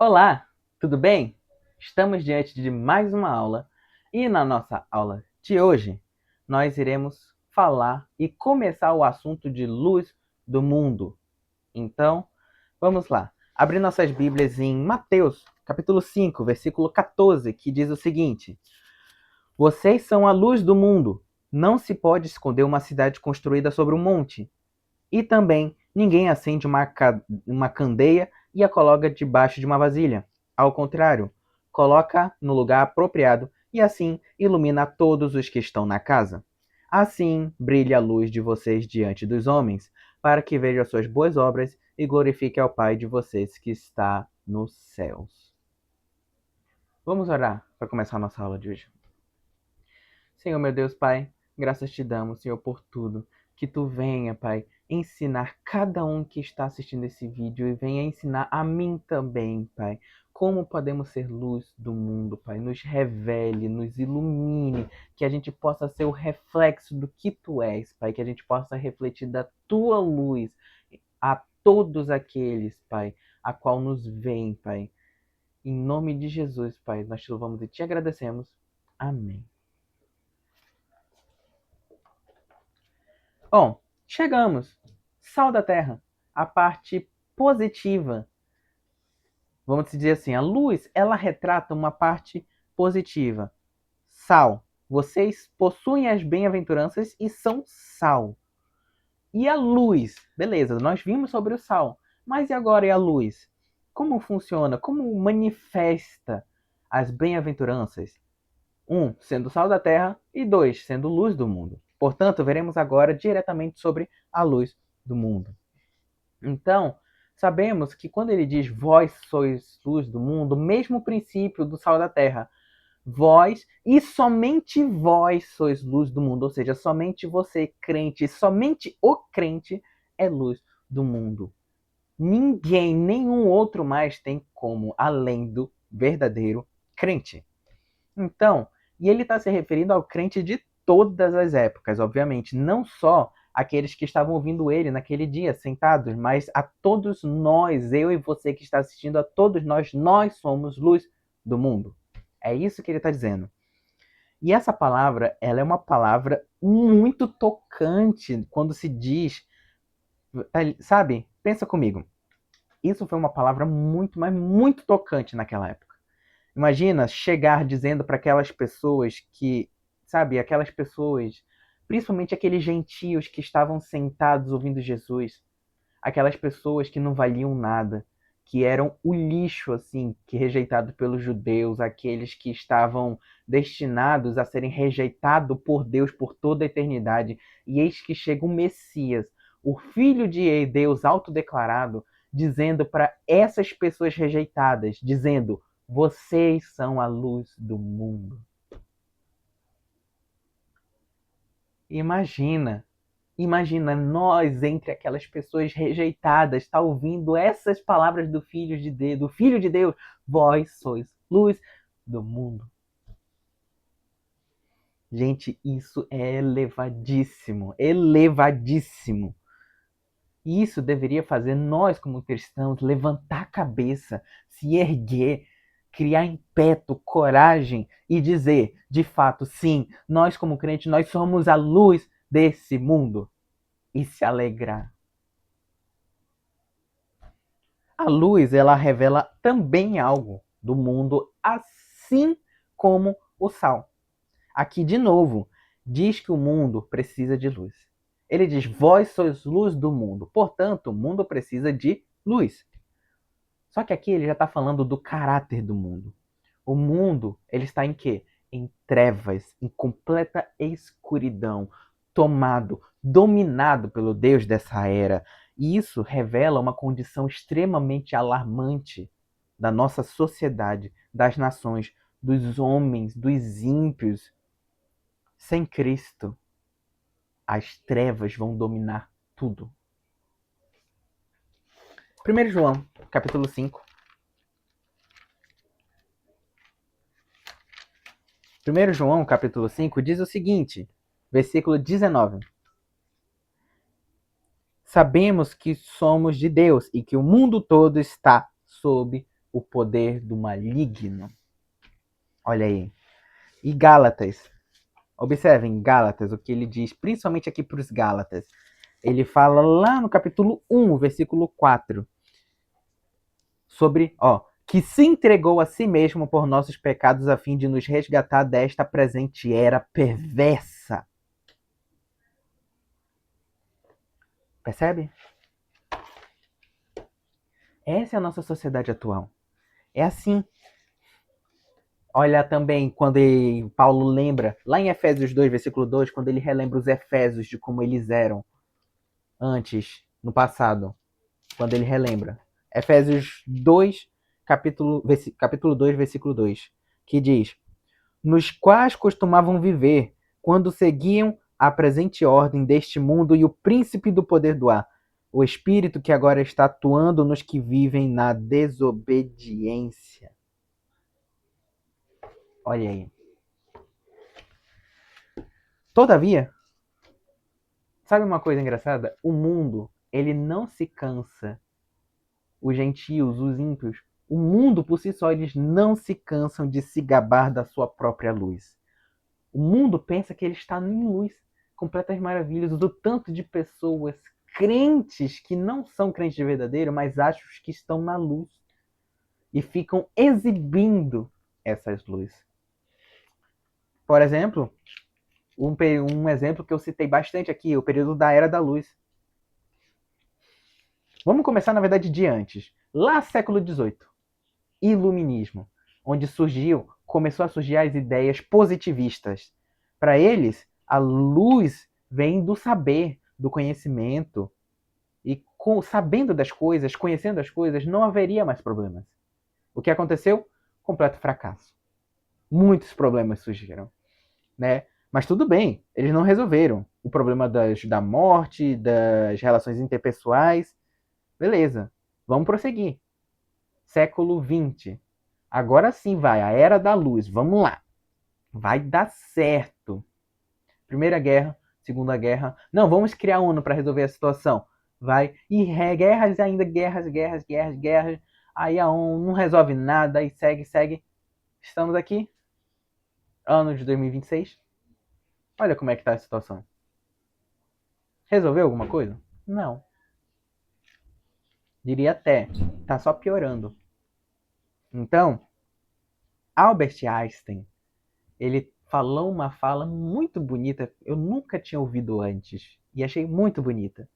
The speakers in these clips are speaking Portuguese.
Olá, tudo bem? Estamos diante de mais uma aula e na nossa aula de hoje nós iremos falar e começar o assunto de luz do mundo. Então, vamos lá. Abrir nossas Bíblias em Mateus, capítulo 5, versículo 14, que diz o seguinte: Vocês são a luz do mundo. Não se pode esconder uma cidade construída sobre um monte. E também ninguém acende uma candeia e a coloca debaixo de uma vasilha. Ao contrário, coloca no lugar apropriado e assim ilumina todos os que estão na casa. Assim brilha a luz de vocês diante dos homens, para que vejam as suas boas obras e glorifique ao Pai de vocês que está nos céus. Vamos orar para começar a nossa aula de hoje. Senhor, meu Deus, Pai, graças te damos, Senhor, por tudo. Que tu venha, Pai, ensinar cada um que está assistindo esse vídeo e venha ensinar a mim também, Pai, como podemos ser luz do mundo, Pai. Nos revele, nos ilumine, que a gente possa ser o reflexo do que tu és, Pai, que a gente possa refletir da tua luz a todos aqueles, Pai, a qual nos veem, Pai. Em nome de Jesus, Pai, nós te louvamos e te agradecemos. Amém. Bom, chegamos. Sal da terra, a parte positiva. Vamos dizer assim, a luz, ela retrata uma parte positiva. Sal, vocês possuem as bem-aventuranças e são sal. E a luz, beleza, nós vimos sobre o sal, mas e agora e a luz? Como funciona? Como manifesta as bem-aventuranças? Um, sendo sal da terra, e dois, sendo luz do mundo. Portanto, veremos agora diretamente sobre a luz do mundo. Então, sabemos que quando ele diz vós sois luz do mundo, o mesmo princípio do sal da terra. Vós e somente vós sois luz do mundo, ou seja, somente você, crente, somente o crente é luz do mundo. Ninguém, nenhum outro mais tem como, além do verdadeiro crente. Então, e ele está se referindo ao crente de todas as épocas, obviamente, não só aqueles que estavam ouvindo ele naquele dia, sentados, mas a todos nós, eu e você que está assistindo, a todos nós, nós somos luz do mundo. É isso que ele está dizendo. E essa palavra, ela é uma palavra muito tocante quando se diz, sabe? Pensa comigo. Isso foi uma palavra muito, mas muito tocante naquela época. Imagina chegar dizendo para aquelas pessoas que, sabe, aquelas pessoas, principalmente aqueles gentios que estavam sentados ouvindo Jesus, aquelas pessoas que não valiam nada, que eram o lixo, assim, que rejeitado pelos judeus, aqueles que estavam destinados a serem rejeitados por Deus por toda a eternidade. E eis que chega o Messias, o Filho de Deus autodeclarado, dizendo para essas pessoas rejeitadas, dizendo: vocês são a luz do mundo. Imagina, imagina nós entre aquelas pessoas rejeitadas, tá ouvindo essas palavras do Filho de Deus, vós sois luz do mundo. Gente, isso é elevadíssimo, elevadíssimo. E isso deveria fazer nós, como cristãos, levantar a cabeça, se erguer, criar impeto, coragem e dizer, de fato, sim, nós como crentes, nós somos a luz desse mundo. E se alegrar. A luz, ela revela também algo do mundo, assim como o sal. Aqui, de novo, diz que o mundo precisa de luz. Ele diz, vós sois luz do mundo. Portanto, o mundo precisa de luz. Só que aqui ele já está falando do caráter do mundo. O mundo, ele está em quê? Em trevas, em completa escuridão, tomado, dominado pelo Deus dessa era. E isso revela uma condição extremamente alarmante da nossa sociedade, das nações, dos homens, dos ímpios. Sem Cristo, as trevas vão dominar tudo. 1 João, capítulo 5. 1 João, capítulo 5, diz o seguinte, versículo 19. Sabemos que somos de Deus e que o mundo todo está sob o poder do maligno. Olha aí. E Gálatas. Observem Gálatas, o que ele diz, principalmente aqui para os Gálatas. Ele fala lá no capítulo 1, versículo 4, sobre, que se entregou a si mesmo por nossos pecados a fim de nos resgatar desta presente era perversa. Percebe? Essa é a nossa sociedade atual. É assim. Olha também quando Paulo lembra, lá em Efésios 2, versículo 2, quando ele relembra os Efésios de como eles eram antes, no passado. Quando ele relembra. Efésios 2, capítulo 2, versículo 2, que diz: nos quais costumavam viver, quando seguiam a presente ordem deste mundo e o príncipe do poder do ar, o espírito que agora está atuando nos que vivem na desobediência. Olha aí. Todavia, sabe uma coisa engraçada? O mundo, ele não se cansa. Os gentios, os ímpios, o mundo por si só, eles não se cansam de se gabar da sua própria luz. O mundo pensa que ele está em luz, completas maravilhas, do tanto de pessoas crentes que não são crentes de verdadeiro, mas acham que estão na luz e ficam exibindo essas luzes. Por exemplo, um exemplo que eu citei bastante aqui, o período da Era da Luz. Vamos começar, na verdade, de antes. Lá, século XVIII, Iluminismo, onde começou a surgir as ideias positivistas. Para eles, a luz vem do saber, do conhecimento. E sabendo das coisas, conhecendo as coisas, não haveria mais problemas. O que aconteceu? Completo fracasso. Muitos problemas surgiram, né? Mas tudo bem, eles não resolveram o problema da morte, das relações interpessoais. Beleza, vamos prosseguir. Século XX. Agora sim vai, a Era da Luz. Vamos lá. Vai dar certo. Primeira Guerra, Segunda Guerra. Não, vamos criar a ONU para resolver a situação. Vai. E guerras ainda, guerras. Aí a ONU não resolve nada e segue. Estamos aqui, ano de 2026. Olha como é que tá a situação. Resolveu alguma coisa? Não. Diria até, tá só piorando. Então, Albert Einstein, ele falou uma fala muito bonita, eu nunca tinha ouvido antes, e achei muito bonita.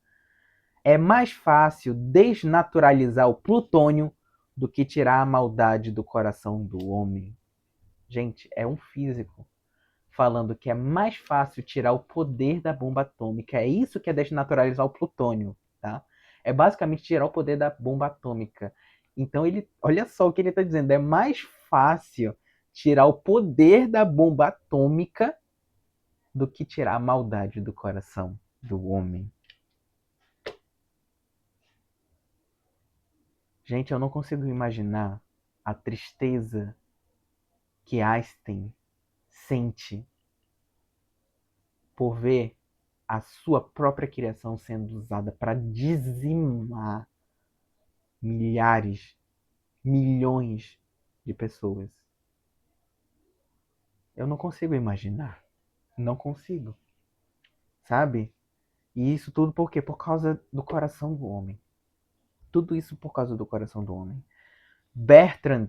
É mais fácil desnaturalizar o plutônio do que tirar a maldade do coração do homem. Gente, é um físico falando que é mais fácil tirar o poder da bomba atômica. É isso que é desnaturalizar o plutônio, tá? É basicamente tirar o poder da bomba atômica. Então olha só o que ele está dizendo, é mais fácil tirar o poder da bomba atômica do que tirar a maldade do coração do homem. Gente, eu não consigo imaginar a tristeza que Einstein sente por ver a sua própria criação sendo usada para dizimar milhares, milhões de pessoas. Eu não consigo imaginar. Não consigo. Sabe? E isso tudo por quê? Por causa do coração do homem. Tudo isso por causa do coração do homem. Bertrand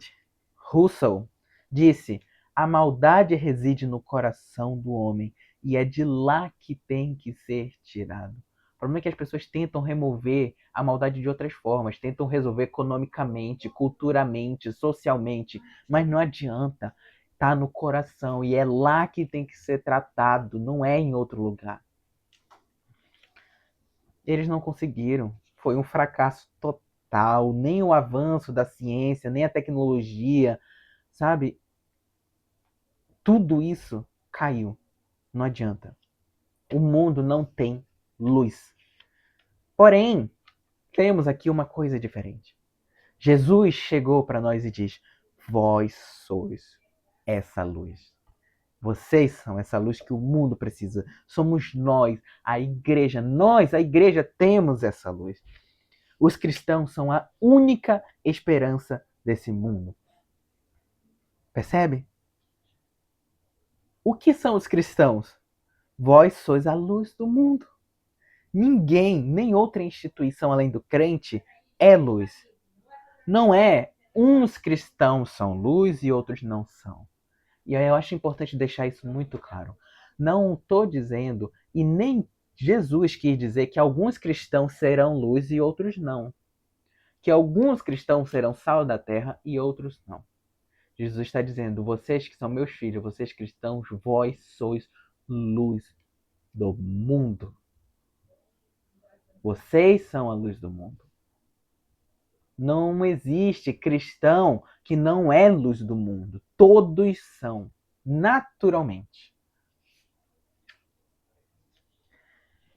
Russell disse: a maldade reside no coração do homem e é de lá que tem que ser tirado. O problema é que as pessoas tentam remover a maldade de outras formas, tentam resolver economicamente, culturalmente, socialmente, mas não adianta. Tá no coração e é lá que tem que ser tratado, não é em outro lugar. Eles não conseguiram. Foi um fracasso total. Nem o avanço da ciência, nem a tecnologia, sabe? Tudo isso caiu. Não adianta. O mundo não tem luz. Porém, temos aqui uma coisa diferente. Jesus chegou para nós e diz: vós sois essa luz. Vocês são essa luz que o mundo precisa. Somos nós, a igreja. Nós, a igreja, temos essa luz. Os cristãos são a única esperança desse mundo. Percebe? O que são os cristãos? Vós sois a luz do mundo. Ninguém, nem outra instituição além do crente, é luz. Não é uns cristãos são luz e outros não são. E aí eu acho importante deixar isso muito claro. Não estou dizendo, e nem Jesus quis dizer que alguns cristãos serão luz e outros não. Que alguns cristãos serão sal da terra e outros não. Jesus está dizendo, vocês que são meus filhos, vocês cristãos, vós sois luz do mundo. Vocês são a luz do mundo. Não existe cristão que não é luz do mundo. Todos são, naturalmente.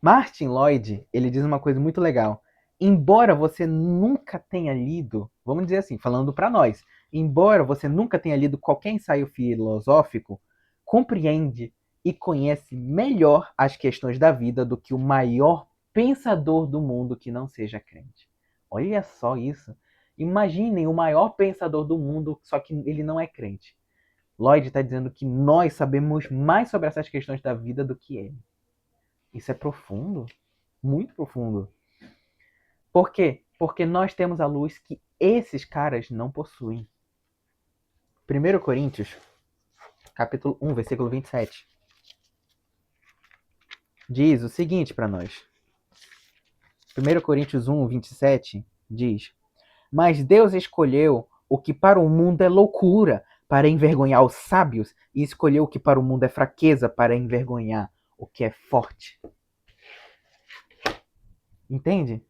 Martin Lloyd, ele diz uma coisa muito legal. Embora você nunca tenha lido, vamos dizer assim, falando para nós, embora você nunca tenha lido qualquer ensaio filosófico, compreende e conhece melhor as questões da vida do que o maior pensador do mundo que não seja crente. Olha só isso. Imaginem o maior pensador do mundo, só que ele não é crente. Lloyd está dizendo que nós sabemos mais sobre essas questões da vida do que ele. Isso é profundo, muito profundo. Por quê? Porque nós temos a luz que esses caras não possuem. 1 Coríntios, capítulo 1, versículo 27. Diz o seguinte para nós. 1 Coríntios 1, 27 diz: Mas Deus escolheu o que para o mundo é loucura, para envergonhar os sábios, e escolheu o que para o mundo é fraqueza, para envergonhar o que é forte. Entende?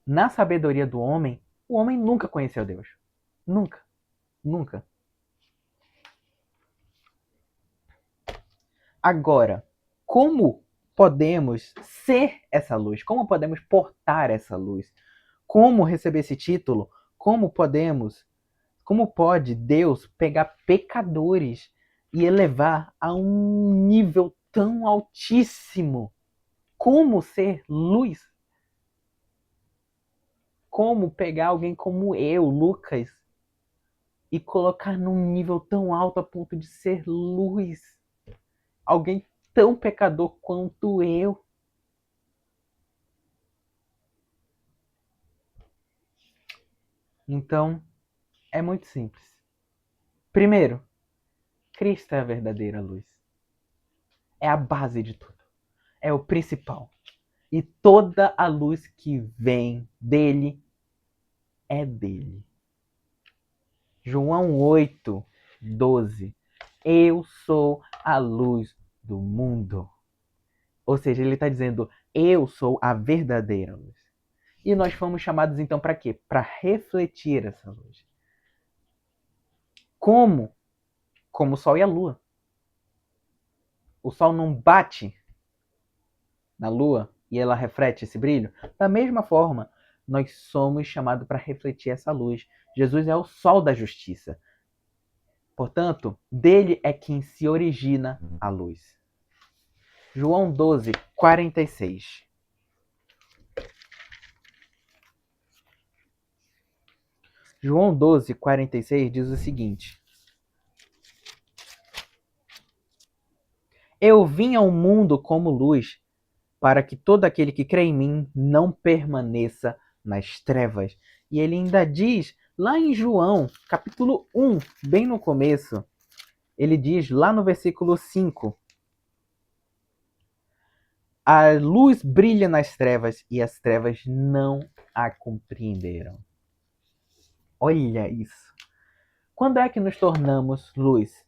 Na sabedoria do homem, o homem nunca conheceu Deus. Nunca. Nunca. Agora, como podemos ser essa luz? Como podemos portar essa luz? Como receber esse título? Como pode Deus pegar pecadores e elevar a um nível tão altíssimo? Como ser luz? Como pegar alguém como eu, Lucas, e colocar num nível tão alto a ponto de ser luz? Alguém tão pecador quanto eu. Então, é muito simples. Primeiro, Cristo é a verdadeira luz. É a base de tudo. É o principal. E toda a luz que vem dele é dele. João 8, 12. Eu sou a luz do mundo. Ou seja, ele está dizendo, eu sou a verdadeira luz. E nós fomos chamados então para quê? Para refletir essa luz. Como? Como o sol e a lua. O sol não bate na lua e ela reflete esse brilho? Da mesma forma, nós somos chamados para refletir essa luz. Jesus é o sol da justiça. Portanto, dele é quem se origina a luz. João 12, 46. João 12, 46 diz o seguinte: Eu vim ao mundo como luz, para que todo aquele que crê em mim não permaneça nas trevas. E ele ainda diz, lá em João, capítulo 1, bem no começo, ele diz lá no versículo 5, a luz brilha nas trevas e as trevas não a compreenderam. Olha isso. Quando é que nos tornamos luz?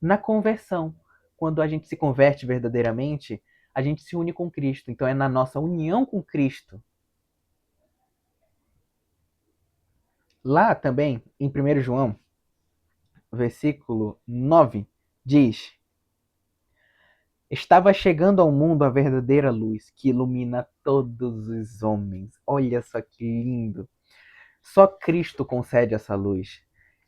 Na conversão. Quando a gente se converte verdadeiramente, a gente se une com Cristo. Então é na nossa união com Cristo. Lá também, em 1 João, versículo 9, diz: Estava chegando ao mundo a verdadeira luz que ilumina todos os homens. Olha só que lindo. Só Cristo concede essa luz.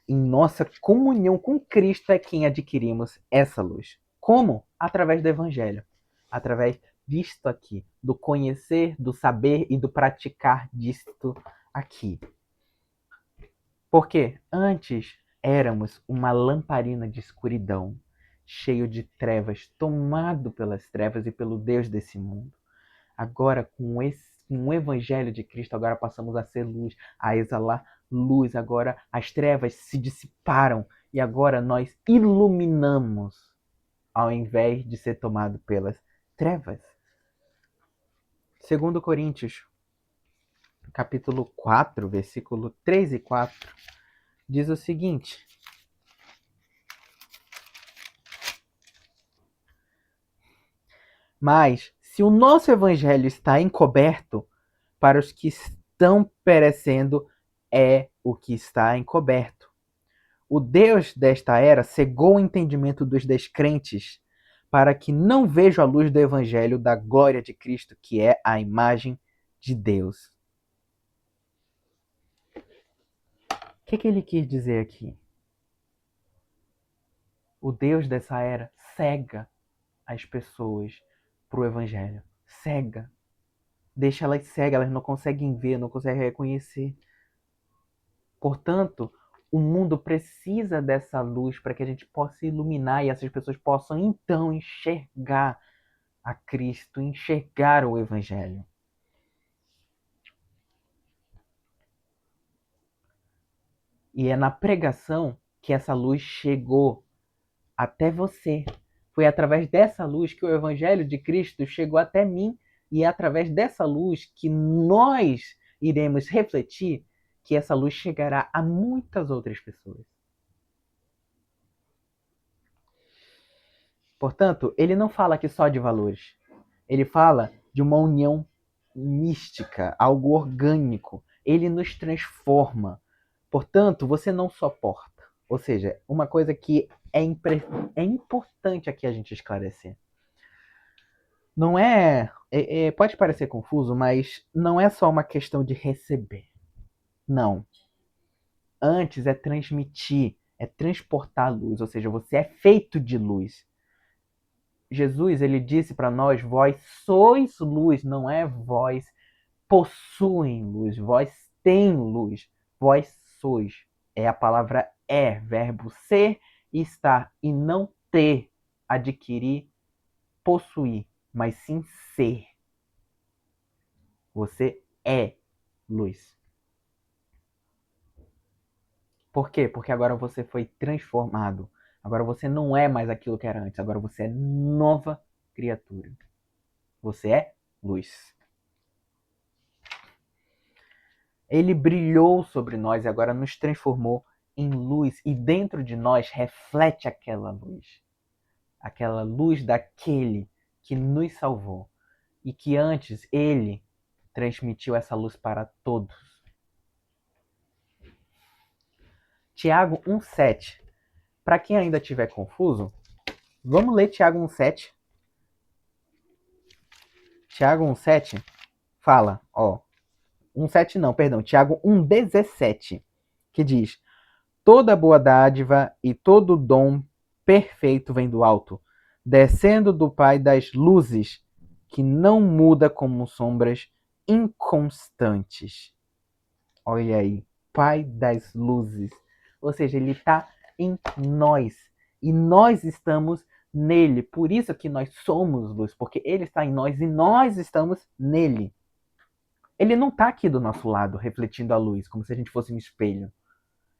Em nossa comunhão com Cristo é quem adquirimos essa luz. Como? Através do Evangelho. Através disto aqui. Do conhecer, do saber e do praticar disto aqui. Porque antes éramos uma lamparina de escuridão, cheio de trevas, tomado pelas trevas e pelo Deus desse mundo. Agora, com o Evangelho de Cristo, agora passamos a ser luz, a exalar luz. Agora as trevas se dissiparam e agora nós iluminamos, ao invés de ser tomado pelas trevas. 2 Coríntios, capítulo 4, versículo 3 e 4, diz o seguinte: mas, se o nosso evangelho está encoberto, para os que estão perecendo é o que está encoberto. O Deus desta era cegou o entendimento dos descrentes, para que não vejam a luz do evangelho da glória de Cristo, que é a imagem de Deus. O que ele quis dizer aqui? O Deus dessa era cega as pessoas para o evangelho. Cega. Deixa elas cegas, elas não conseguem ver, não conseguem reconhecer. Portanto, o mundo precisa dessa luz para que a gente possa iluminar e essas pessoas possam então enxergar a Cristo, enxergar o Evangelho. E é na pregação que essa luz chegou até você. Foi através dessa luz que o Evangelho de Cristo chegou até mim e é através dessa luz que nós iremos refletir que essa luz chegará a muitas outras pessoas. Portanto, ele não fala aqui só de valores. Ele fala de uma união mística, algo orgânico. Ele nos transforma. Portanto, você não só porta. Ou seja, uma coisa que é importante aqui a gente esclarecer. Não pode parecer confuso, mas não é só uma questão de receber. Não. Antes é transmitir, é transportar luz. Ou seja, você é feito de luz. Jesus, ele disse para nós, vós sois luz, não é vós possuem luz, vós têm luz, vós sois. É a palavra verbo ser e estar, e não ter, adquirir, possuir, mas sim ser. Você é luz. Por quê? Porque agora você foi transformado. Agora você não é mais aquilo que era antes, agora você é nova criatura. Você é luz. Ele brilhou sobre nós e agora nos transformou em luz. E dentro de nós reflete aquela luz. Aquela luz daquele que nos salvou. E que antes ele transmitiu essa luz para todos. Tiago 1,7. Para quem ainda estiver confuso, vamos ler Tiago 1,7. Tiago 1,7 fala, 1,7 não, perdão, Tiago 1,17, que diz: toda boa dádiva e todo dom perfeito vem do alto, descendo do Pai das luzes, que não muda como sombras inconstantes. Olha aí, Pai das luzes. Ou seja, ele está em nós. E nós estamos nele. Por isso que nós somos luz, porque ele está em nós e nós estamos nele. Ele não está aqui do nosso lado, refletindo a luz, como se a gente fosse um espelho.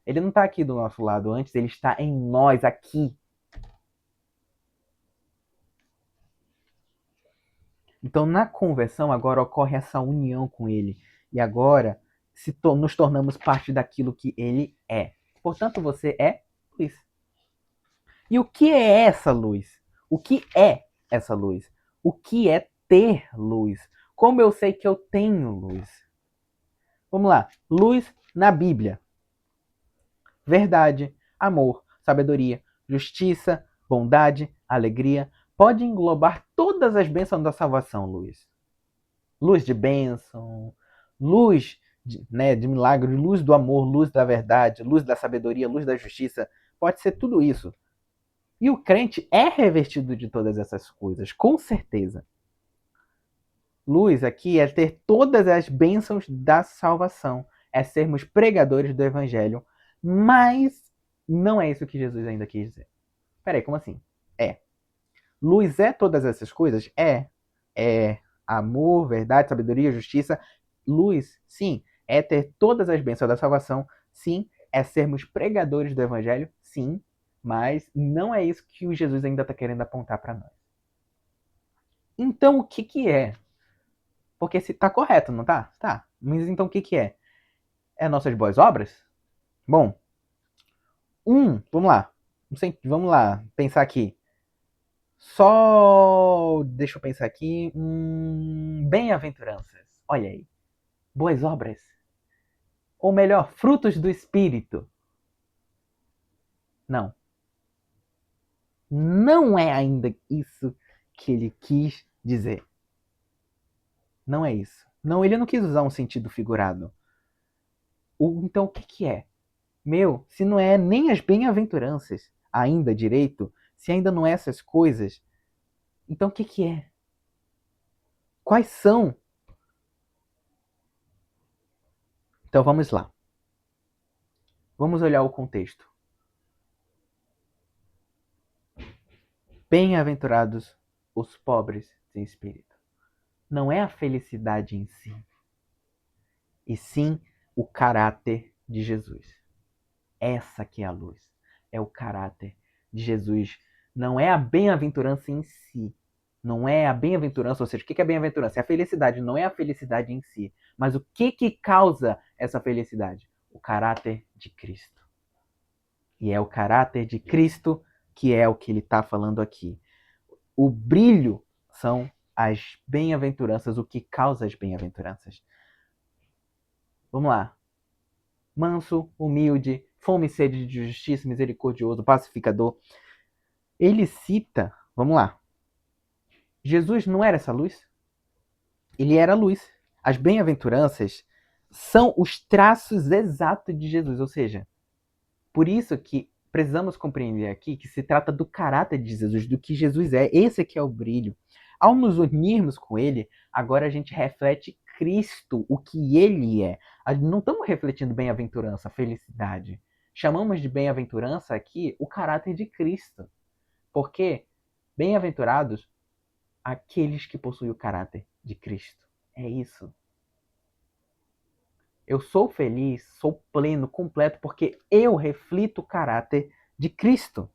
Ele não está aqui do nosso lado antes, ele está em nós, aqui. Então, na conversão, agora ocorre essa união com ele. E agora nos tornamos parte daquilo que ele é. Portanto, você é luz. E o que é essa luz? O que é essa luz? O que é ter luz? Como eu sei que eu tenho luz? Vamos lá. Luz na Bíblia. Verdade, amor, sabedoria, justiça, bondade, alegria. Pode englobar todas as bênçãos da salvação, luz. Luz de bênção, luz de milagre, luz do amor, luz da verdade, luz da sabedoria, luz da justiça. Pode ser tudo isso. E o crente é revestido de todas essas coisas, com certeza. Luz aqui é ter todas as bênçãos da salvação, é sermos pregadores do evangelho, Mas não é isso que Jesus ainda quis dizer. Peraí, como assim? Luz é todas essas coisas? É amor, verdade, sabedoria, justiça. Luz, sim. É ter todas as bênçãos da salvação? Sim. É sermos pregadores do evangelho? Sim. Mas não é isso que o Jesus ainda está querendo apontar para nós. Então, o que que é? Porque se tá correto, não tá? Tá. Mas então o que que é? É nossas boas obras? Bom, vamos lá. Não sei, vamos lá, pensar aqui. Só. Deixa eu pensar aqui. Bem-aventuranças. Olha aí. Boas obras. Ou melhor, frutos do Espírito. Não. Não é ainda isso que ele quis dizer. Não é isso. Não, ele não quis usar um sentido figurado. Então, o que que é? Meu, se não é nem as bem-aventuranças ainda direito, se ainda não é essas coisas, então o que que é? Quais são? Então vamos lá. Vamos olhar o contexto. Bem-aventurados os pobres em espírito. Não é a felicidade em si, e sim o caráter de Jesus. Essa que é a luz. É o caráter de Jesus. Não é a bem-aventurança em si. Não é a bem-aventurança, ou seja, o que é bem-aventurança? É a felicidade, não é a felicidade em si. Mas o que causa essa felicidade? O caráter de Cristo. E é o caráter de Cristo que é o que ele está falando aqui. O brilho são as bem-aventuranças, o que causa as bem-aventuranças. Vamos lá. Manso, humilde, fome e sede de justiça, misericordioso, pacificador. Ele cita, vamos lá. Jesus não era essa luz? Ele era a luz. As bem-aventuranças são os traços exatos de Jesus, ou seja, por isso que precisamos compreender aqui que se trata do caráter de Jesus, do que Jesus é. Esse aqui é o brilho. Ao nos unirmos com ele, agora a gente reflete Cristo, o que ele é. Não estamos refletindo bem-aventurança, felicidade. Chamamos de bem-aventurança aqui o caráter de Cristo. Porque bem-aventurados aqueles que possuem o caráter de Cristo. É isso. Eu sou feliz, sou pleno, completo, porque eu reflito o caráter de Cristo.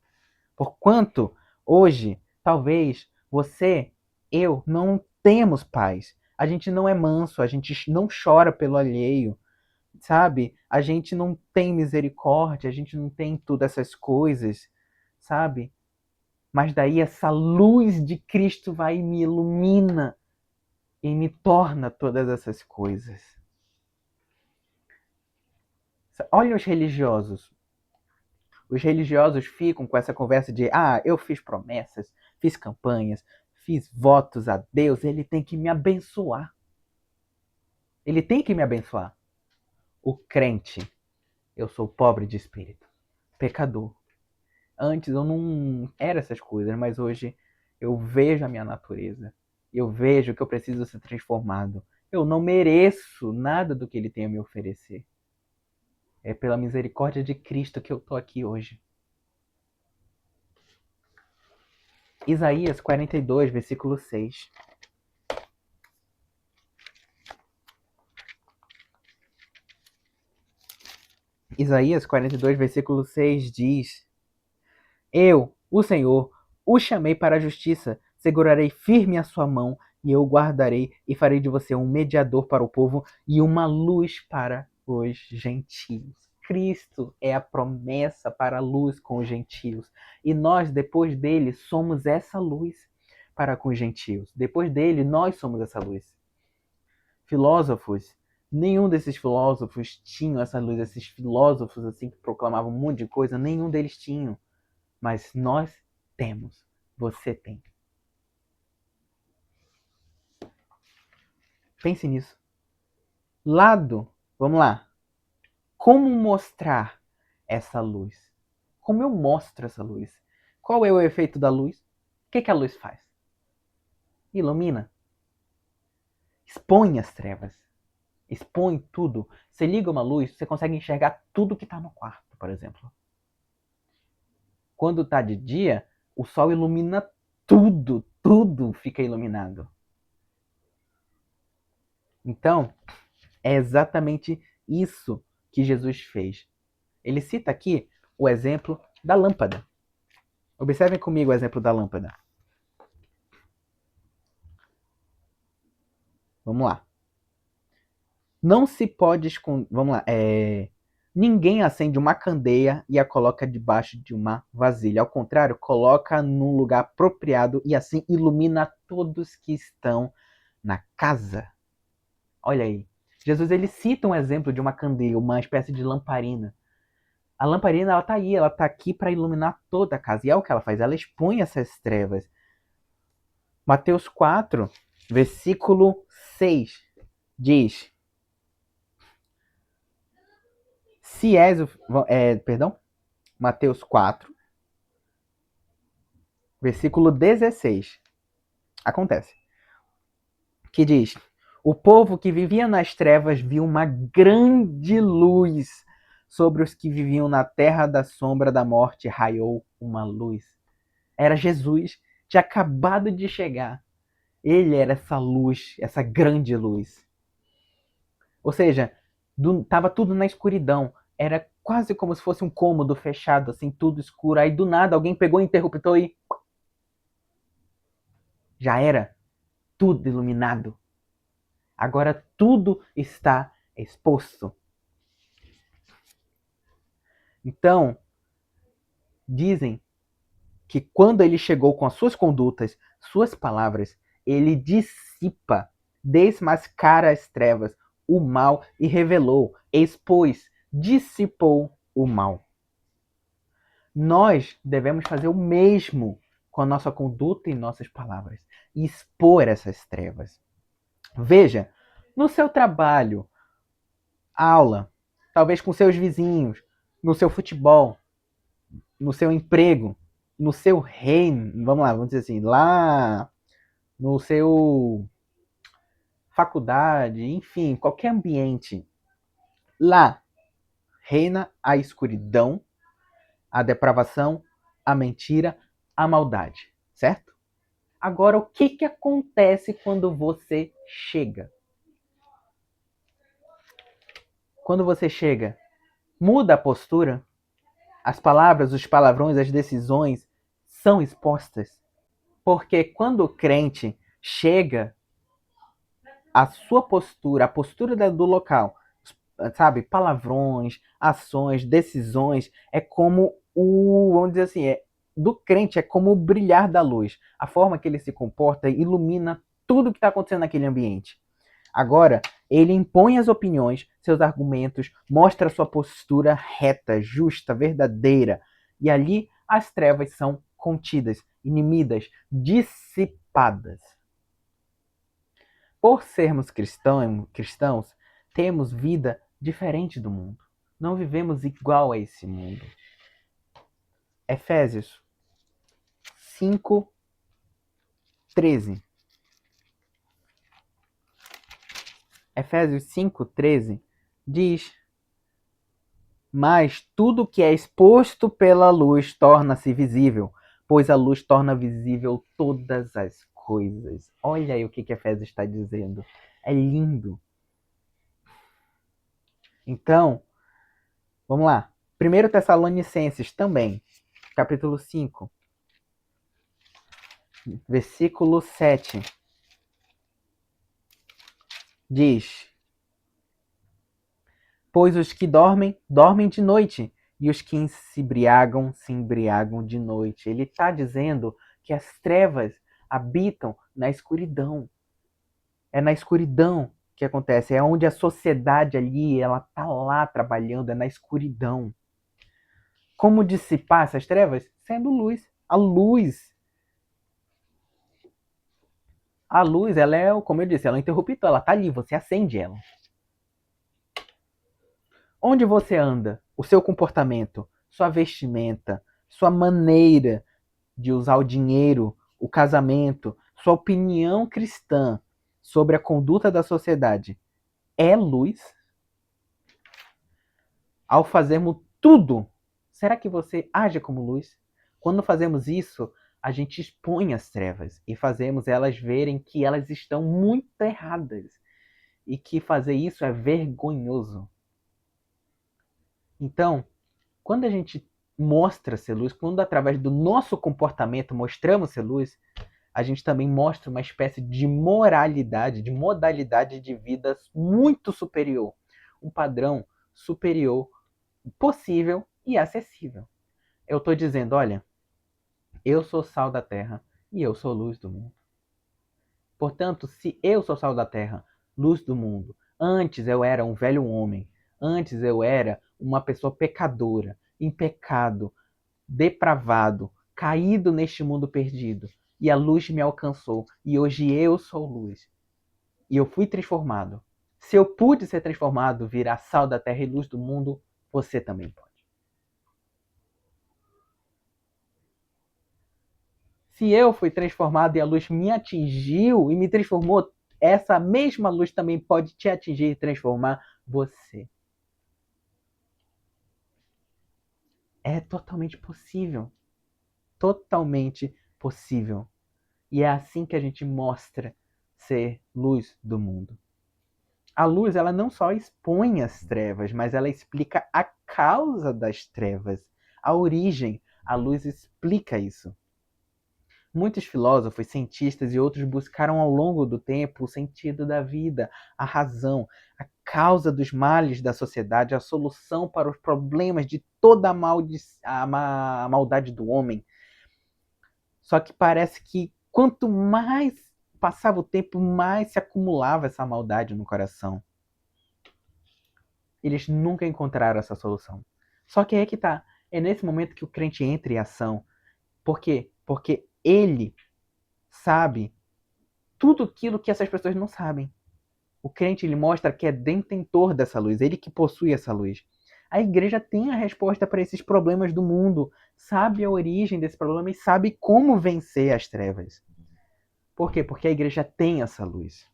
Porquanto, hoje, talvez você, eu, não temos paz. A gente não é manso, a gente não chora pelo alheio, sabe? A gente não tem misericórdia, a gente não tem todas essas coisas, sabe? Mas daí essa luz de Cristo vai e me ilumina e me torna todas essas coisas. Olha os religiosos. Os religiosos ficam com essa conversa de eu fiz promessas, fiz campanhas, fiz votos a Deus, ele tem que me abençoar. Ele tem que me abençoar. O crente, eu sou pobre de espírito, pecador. Antes eu não era essas coisas, mas hoje eu vejo a minha natureza. Eu vejo que eu preciso ser transformado. Eu não mereço nada do que ele tem a me oferecer. É pela misericórdia de Cristo que eu tô aqui hoje. Isaías 42, versículo 6. Isaías 42, versículo 6 diz: Eu, o Senhor, o chamei para a justiça, segurarei firme a sua mão, e eu o guardarei, e farei de você um mediador para o povo e uma luz para os gentios. Cristo é a promessa para a luz com os gentios. E nós, depois dele, somos essa luz para com os gentios. Depois dele, nós somos essa luz. Filósofos, nenhum desses filósofos tinham essa luz. Esses filósofos assim que proclamavam um monte de coisa, nenhum deles tinham. Mas nós temos. Você tem. Pense nisso. Lado, vamos lá. Como mostrar essa luz? Como eu mostro essa luz? Qual é o efeito da luz? O que a luz faz? Ilumina. Expõe as trevas. expõe tudo. Você liga uma luz, você consegue enxergar tudo que está no quarto, por exemplo. Quando está de dia, o sol ilumina tudo, tudo fica iluminado. Então, é exatamente isso que Jesus fez. Ele cita aqui o exemplo da lâmpada. Observem comigo o exemplo da lâmpada. Vamos lá. Não se pode esconder. Vamos lá. Ninguém acende uma candeia e a coloca debaixo de uma vasilha. Ao contrário, coloca num lugar apropriado e assim ilumina todos que estão na casa. Olha aí. Jesus ele cita um exemplo de uma candeia, uma espécie de lamparina. A lamparina ela tá aí, ela tá aqui para iluminar toda a casa. E é o que ela faz, ela expõe essas trevas. Mateus 4, versículo 6 diz: Se és o. Perdão? Mateus 4, versículo 16. Acontece. Que diz: O povo que vivia nas trevas viu uma grande luz. Sobre os que viviam na terra da sombra da morte raiou uma luz. Era Jesus, tinha acabado de chegar. Ele era essa luz, essa grande luz. Ou seja, tava tudo na escuridão. Era quase como se fosse um cômodo fechado, assim, tudo escuro. Aí do nada alguém pegou o interruptor e já era tudo iluminado. Agora tudo está exposto. Então, dizem que quando ele chegou com as suas condutas, suas palavras, ele dissipa, desmascara as trevas, o mal e revelou, expôs, dissipou o mal. Nós devemos fazer o mesmo com a nossa conduta e nossas palavras, e expor essas trevas. Veja, no seu trabalho, aula, talvez com seus vizinhos, no seu futebol, no seu emprego, no seu reino, vamos lá, vamos dizer assim, lá no seu faculdade, enfim, qualquer ambiente, lá reina a escuridão, a depravação, a mentira, a maldade, certo? Agora, o que acontece quando você chega? Quando você chega, muda a postura? As palavras, os palavrões, as decisões são expostas? Porque quando o crente chega, a sua postura, a postura do local, sabe, palavrões, ações, decisões, é como vamos dizer assim, do crente é como o brilhar da luz. A forma que ele se comporta ilumina tudo que está acontecendo naquele ambiente. Agora, ele impõe as opiniões, seus argumentos, mostra a sua postura reta, justa, verdadeira. E ali as trevas são contidas, inimidas, dissipadas. Por sermos cristãos, temos vida diferente do mundo. Não vivemos igual a esse mundo. Efésios 5:13. Efésios 5:13 diz: Mas tudo que é exposto pela luz torna-se visível, pois a luz torna visível todas as coisas. Olha aí o que Efésios está dizendo. É lindo. Então, vamos lá. 1 Tessalonicenses também, capítulo 5, versículo 7. Diz: Pois os que dormem, dormem de noite, e os que se embriagam de noite. Ele está dizendo que as trevas habitam na escuridão. É na escuridão que acontece, é onde a sociedade ali, ela tá lá trabalhando, é na escuridão. Como dissipar essas trevas? Sendo luz. A luz, ela é, como eu disse, ela é um interruptor, ela tá ali, você acende ela. Onde você anda, o seu comportamento, sua vestimenta, sua maneira de usar o dinheiro, o casamento, sua opinião cristã sobre a conduta da sociedade é luz? Ao fazermos tudo, será que você age como luz? Quando fazemos isso, a gente expõe as trevas e fazemos elas verem que elas estão muito erradas e que fazer isso é vergonhoso. Então, quando a gente mostra ser luz, quando através do nosso comportamento mostramos ser luz, a gente também mostra uma espécie de moralidade, de modalidade de vida muito superior. Um padrão superior, possível e acessível. Eu estou dizendo, olha, eu sou sal da terra e eu sou luz do mundo. Portanto, se eu sou sal da terra, luz do mundo, antes eu era um velho homem, antes eu era uma pessoa pecadora, em pecado, depravado, caído neste mundo perdido, e a luz me alcançou, e hoje eu sou luz, e eu fui transformado. Se eu pude ser transformado, virar sal da terra e luz do mundo, você também pode. Se eu fui transformado e a luz me atingiu e me transformou, essa mesma luz também pode te atingir e transformar você. É totalmente possível. Totalmente possível. E é assim que a gente mostra ser luz do mundo. A luz, ela não só expõe as trevas, mas ela explica a causa das trevas, a origem. A luz explica isso. Muitos filósofos, cientistas e outros buscaram ao longo do tempo o sentido da vida, a razão, a causa dos males da sociedade, a solução para os problemas de toda a maldade do homem. Só que parece que quanto mais passava o tempo, mais se acumulava essa maldade no coração. Eles nunca encontraram essa solução. Só que é que tá. É nesse momento que o crente entra em ação. Por quê? Porque ele sabe tudo aquilo que essas pessoas não sabem. O crente ele mostra que é detentor dessa luz, ele que possui essa luz. A igreja tem a resposta para esses problemas do mundo, sabe a origem desse problema e sabe como vencer as trevas. Por quê? Porque a igreja tem essa luz.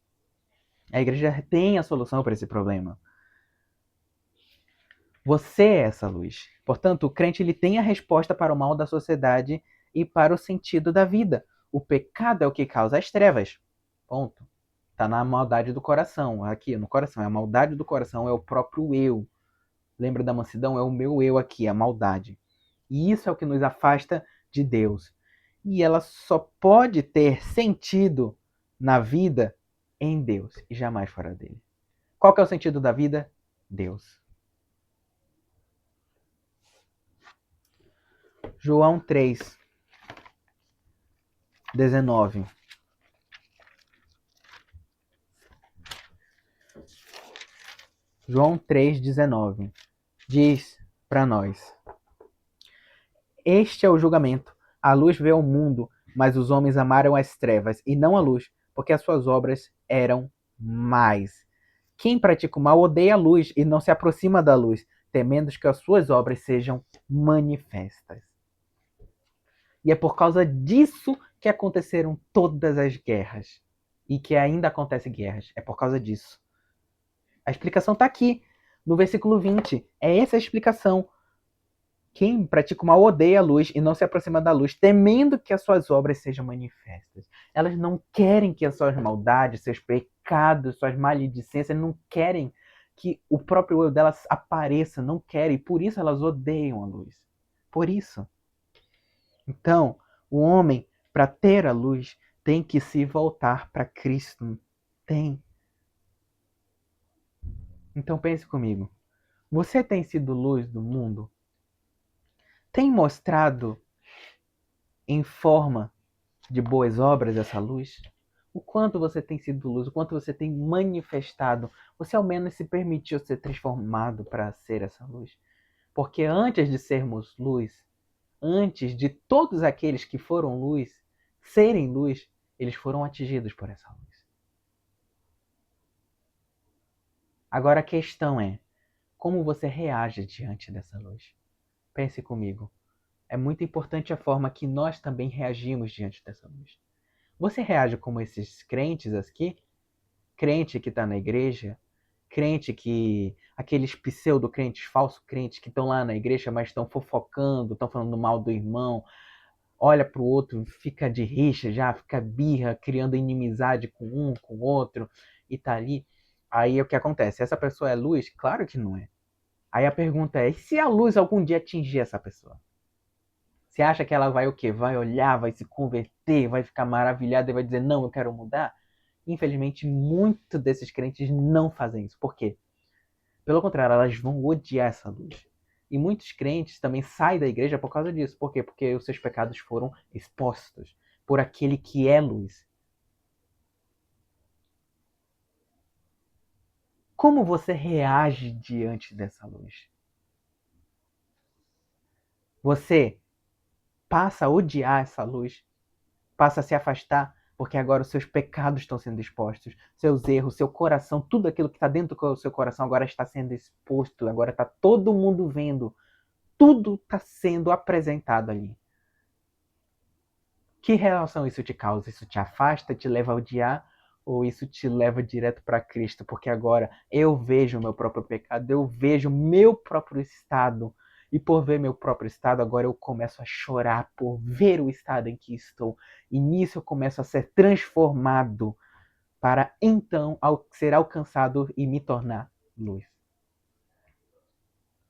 A igreja tem a solução para esse problema. Você é essa luz. Portanto, o crente ele tem a resposta para o mal da sociedade e para o sentido da vida. O pecado é o que causa as trevas. Ponto. Está na maldade do coração. Aqui no coração. A maldade do coração é o próprio eu. Lembra da mansidão? É o meu eu aqui, a maldade. E isso é o que nos afasta de Deus. E ela só pode ter sentido na vida em Deus e jamais fora dele. Qual que é o sentido da vida? Deus. João 3, 19. João 3,19 diz para nós: Este é o julgamento. A luz veio ao mundo, mas os homens amaram as trevas e não a luz, porque as suas obras eram más. Quem pratica o mal odeia a luz e não se aproxima da luz, temendo que as suas obras sejam manifestas. E é por causa disso que aconteceram todas as guerras. E que ainda acontecem guerras. É por causa disso. A explicação está aqui, no versículo 20. É essa a explicação. Quem pratica o mal odeia a luz e não se aproxima da luz, temendo que as suas obras sejam manifestas. Elas não querem que as suas maldades, seus pecados, suas maledicências, não querem que o próprio eu delas apareça, não querem. Por isso elas odeiam a luz. Por isso. Então, o homem, para ter a luz, tem que se voltar para Cristo. Tem. Então pense comigo. Você tem sido luz do mundo? Tem mostrado em forma de boas obras essa luz? O quanto você tem sido luz, o quanto você tem manifestado, você ao menos se permitiu ser transformado para ser essa luz. Porque antes de sermos luz, antes de todos aqueles que foram luz serem luz, eles foram atingidos por essa luz. Agora a questão é, como você reage diante dessa luz? Pense comigo. É muito importante a forma que nós também reagimos diante dessa luz. Você reage como esses crentes aqui? Crente que está na igreja, crente que... Aqueles pseudo-crentes, falsos crentes que estão lá na igreja, mas estão fofocando, estão falando mal do irmão, olha pro outro, fica de rixa já, fica birra, criando inimizade com um, com o outro, e tá ali. Aí o que acontece? Essa pessoa é luz? Claro que não é. Aí a pergunta é, e se a luz algum dia atingir essa pessoa? Você acha que ela vai o quê? Vai olhar, vai se converter, vai ficar maravilhada e vai dizer, não, eu quero mudar? Infelizmente, muitos desses crentes não fazem isso. Por quê? Pelo contrário, elas vão odiar essa luz. E muitos crentes também saem da igreja por causa disso. Por quê? Porque os seus pecados foram expostos por aquele que é luz. Como você reage diante dessa luz? Você passa a odiar essa luz, passa a se afastar, porque agora os seus pecados estão sendo expostos, seus erros, seu coração, tudo aquilo que está dentro do seu coração agora está sendo exposto, agora está todo mundo vendo, tudo está sendo apresentado ali. Que relação isso te causa? Isso te afasta, te leva a odiar? Ou isso te leva direto para Cristo? Porque agora eu vejo o meu próprio pecado, eu vejo o meu próprio estado. E por ver meu próprio estado, agora eu começo a chorar por ver o estado em que estou. E nisso eu começo a ser transformado para então ser alcançado e me tornar luz.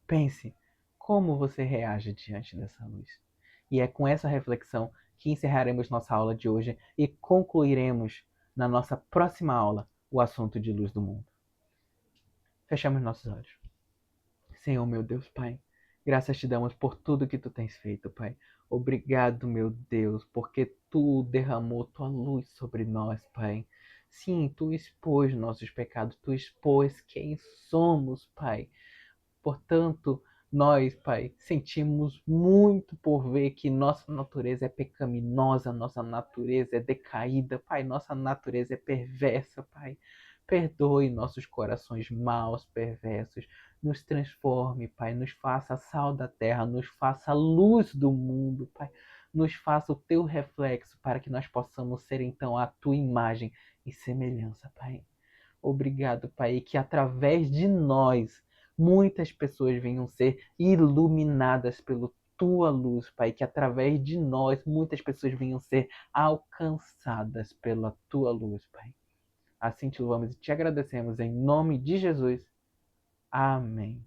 Pense como você reage diante dessa luz. E é com essa reflexão que encerraremos nossa aula de hoje e concluiremos na nossa próxima aula o assunto de luz do mundo. Fechamos nossos olhos. Senhor, meu Deus, Pai, graças te damos por tudo que tu tens feito, Pai. Obrigado, meu Deus, porque tu derramou tua luz sobre nós, Pai. Sim, tu expôs nossos pecados, tu expôs quem somos, Pai. Portanto, nós, Pai, sentimos muito por ver que nossa natureza é pecaminosa, nossa natureza é decaída, Pai, nossa natureza é perversa, Pai. Perdoe nossos corações maus, perversos. Nos transforme, Pai. Nos faça sal da terra, nos faça luz do mundo, Pai. Nos faça o teu reflexo para que nós possamos ser então a tua imagem e semelhança, Pai. Obrigado, Pai, que através de nós muitas pessoas venham ser iluminadas pela tua luz, Pai, que através de nós muitas pessoas venham ser alcançadas pela tua luz, Pai. Assim te louvamos e te agradecemos em nome de Jesus. Amém.